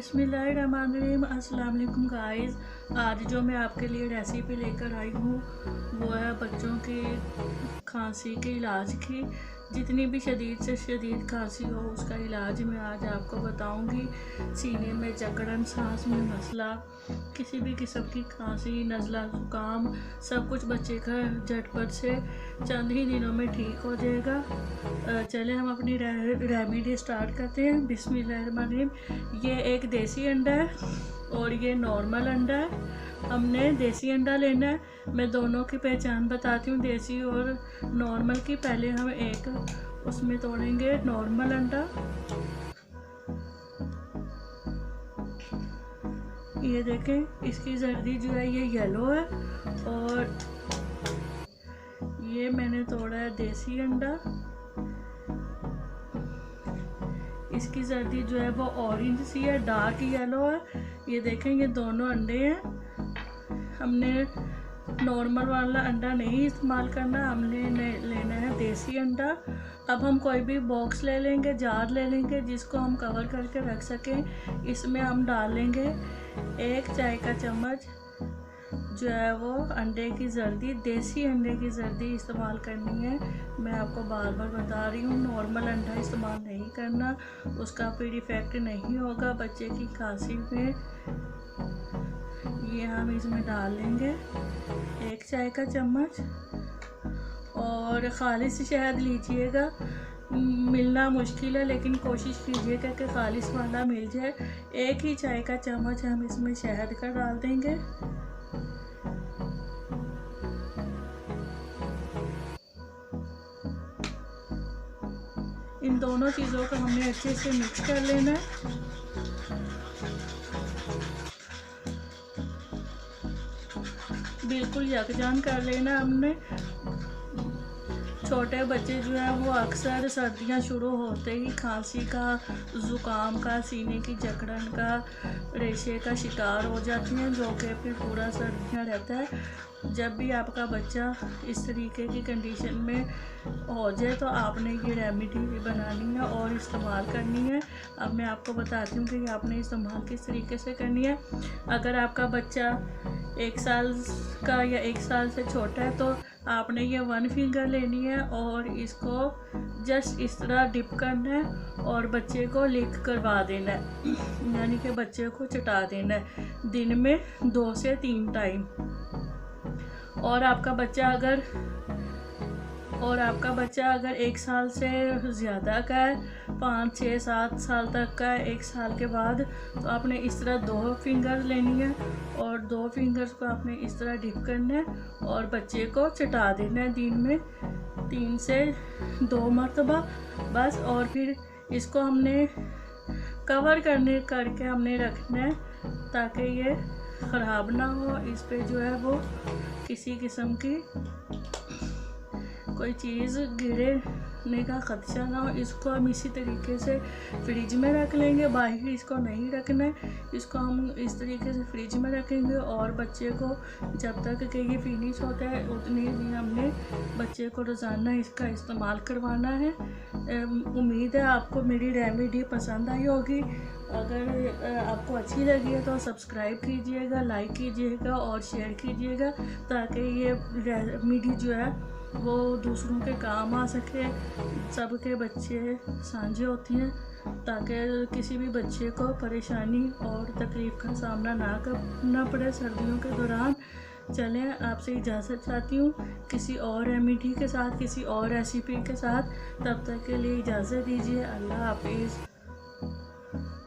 बिस्मिल्लाहिर्रहमानिर्रहीम। अस्सलाम वालेकुम गाइस। आज जो मैं आपके लिए रेसिपी लेकर आई हूँ वो है बच्चों की खांसी के इलाज की। जितनी भी शदीद से शदीद खांसी हो उसका इलाज मैं आज आपको बताऊंगी। सीने में जकड़न, सांस में मसला, किसी भी किस्म की खांसी, नज़ला, ज़ुकाम, सब कुछ बच्चे का झटपट से चंद ही दिनों में ठीक हो जाएगा। चले हम अपनी रेमेडी स्टार्ट करते हैं। बिस्मिल्लाहिर्रहमानिर्रहीम। ये एक देसी अंडा है और ये नॉर्मल अंडा है। हमने देसी अंडा लेना है। मैं दोनों की पहचान बताती हूँ, देसी और नॉर्मल की। पहले हम एक उसमें तोड़ेंगे नॉर्मल अंडा। ये देखें, इसकी जर्दी जो है ये येलो है और ये मैंने तोड़ा है देसी अंडा। इसकी जर्दी जो है वो ऑरेंज सी है, डार्क येलो है। ये देखें, ये दोनों अंडे हैं। हमने नॉर्मल वाला अंडा नहीं इस्तेमाल करना, हमने लेना है देसी अंडा। अब हम कोई भी बॉक्स ले लेंगे, जार ले लेंगे जिसको हम कवर करके रख सकें। इसमें हम डाल लेंगे 1 चाय का चम्मच जो है वो अंडे की जर्दी। देसी अंडे की जर्दी इस्तेमाल करनी है। मैं आपको बार बार बता रही हूँ, नॉर्मल अंडा इस्तेमाल नहीं करना, उसका फिर इफ़ेक्ट नहीं होगा बच्चे की खांसी में। ये हम इसमें डाल लेंगे 1 चाय का चम्मच। और खालिस शहद लीजिएगा, मिलना मुश्किल है लेकिन कोशिश कीजिएगा कि खालिस वाला मिल जाए। 1 ही चाय का चम्मच हम इसमें शहद का डाल देंगे। इन दोनों चीज़ों को हमने अच्छे से मिक्स कर लेना है। बिल्कुल यकजान कर लेना हमने। छोटे बच्चे जो हैं वो अक्सर सर्दियां शुरू होते ही खांसी का, ज़ुकाम का, सीने की जकड़न का, रेशे का शिकार हो जाती हैं, जो कि फिर पूरा सर्दियां रहता है। जब भी आपका बच्चा इस तरीके की कंडीशन में हो जाए तो आपने ये रेमेडी बनानी है और इस्तेमाल करनी है। अब मैं आपको बताती हूँ कि आपने इस्तेमाल किस तरीके से करनी है। अगर आपका बच्चा 1 साल का या 1 साल से छोटा है तो आपने ये 1 फिंगर लेनी है और इसको जस्ट इस तरह डिप करना है और बच्चे को लिक करवा देना है, यानी कि बच्चे को चटा देना है दिन में 2 से 3 टाइम। और आपका बच्चा अगर 1 साल से ज़्यादा का है, 5, 6, 7 साल तक का है, 1 साल के बाद, तो आपने इस तरह 2 फिंगर लेनी है और 2 फिंगर्स को आपने इस तरह डिप करना है और बच्चे को चटा देना है दिन में 3 से 2 मरतबा बस। और फिर इसको हमने कवर करके हमने रखना है ताकि ये ख़राब ना हो। इस पे जो है वो किसी किस्म की कोई चीज़ गिरने का ख़दशा ना हो। इसको हम इसी तरीके से फ्रिज में रख लेंगे, बाहर इसको नहीं रखना है। इसको हम इस तरीके से फ्रिज में रखेंगे और बच्चे को जब तक कि ये फिनिश होता है उतनी भी हमने बच्चे को रोज़ाना इसका इस्तेमाल करवाना है। उम्मीद है आपको मेरी रेमेडी पसंद आई होगी। अगर आपको अच्छी लगी है तो सब्सक्राइब कीजिएगा, लाइक कीजिएगा और शेयर कीजिएगा ताकि ये रेमेडी जो है वो दूसरों के काम आ सके। सबके बच्चे साझे होती हैं ताकि किसी भी बच्चे को परेशानी और तकलीफ़ का सामना ना करना पड़े सर्दियों के दौरान। चलें, आपसे इजाज़त चाहती हूँ किसी और रेमेडी के साथ, किसी और रेसिपी के साथ। तब तक के लिए इजाज़त दीजिए। अल्लाह हाफिज़।